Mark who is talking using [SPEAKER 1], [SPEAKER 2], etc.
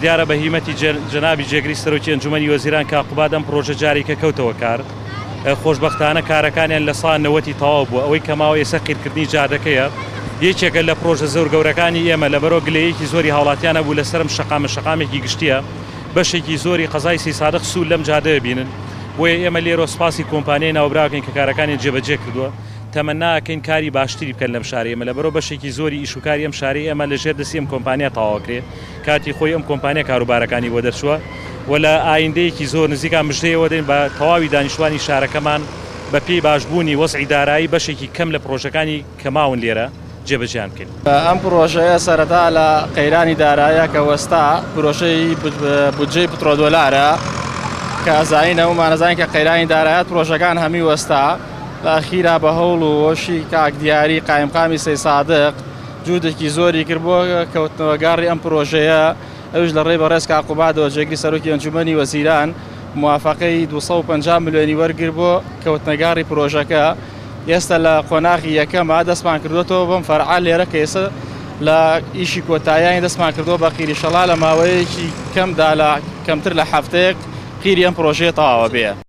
[SPEAKER 1] دیارە بە هیمەتی جەنابی جێگری سەرۆکی ئەنجومەنی وەزیران کاقوباد ئەم پرۆژە جارێکە کەوتەوە کار. خۆشبەختانە کارەکانیان لە ساڵ 90 تەواو بووە. ئەوەی کەماوە ئێستا قیرکردنی جادەکەیە یەکێکە لە پرۆژە زۆر گەورەکانی ئێمە لەبەرەوە گلەیەکی زۆری هاوڵاتیانە بوو لەسەرم شەقامێکی گشتیە بەشێکی زۆری قەزای سی سادق سوول لەم جادەیە بینن. بۆیە ئێمە لێرۆ سپاسی کۆمپانیای ناوبراوەکەین کە کارەکانی جێبەجێ کردووە. تەمەناکەین کاری باشتری بکەن لەم شارەیە ئێمە لەبەرەوە بەشێکی زۆری ئیشوکاری ئەم شارەی ئێمە لەژێر دەستی ئەم کۆمپانیا تەواوکرێ. کاتی خۆی ئەم کۆمپانیا کاروبارەکانی بۆ دەرچووە و لە ئایندەیەکی زۆر نزیکان مژدەیەوە دەین بە تەواوی دانیشتوانی شارەکەمان بە پێی باشبوونی وەزعی دارایی بەشێکی کەم لە پرۆژەکانی کەماون لێرە جێبەجیان بکەین.
[SPEAKER 2] ئەم پرۆژەیە سەرەتا لە قەیرانی داراییە کە وەستا پرۆژەی بودجەی پترۆدۆلارە کە ئەزانین ئەومانەزانین کە قەیرانی دارایەت پرۆژەکان هەمی وەستا لە ئەخیرا بە هەوڵ و وەشی کاک دیاری قایمقامی سەی سادق جوودێکی زۆری کرد بۆ کەوتنەوەگاڕی ئەم پرۆژەیە. ئەوش لە ڕێی بەڕێز کاقوبادەوە جێگری سەرۆکی ئەنجومەنی وەزیران موافقەی 250 ملیۆنی وەرگر بۆ کەوتنەگاڕی پرۆژەکە. ئێستا لە قۆناغی یەکەمە دەستمان کردوێتەوە بەم فەرعا لێرە کە ئێستا لە ئیشی کۆتاییانی دەستمان کردووە بە قیریشەڵا لە ماوەیەکی کەمدا لە کەمتر لە هەفتەیەک قیری ئەم پرۆژەیە تەواوە بێ.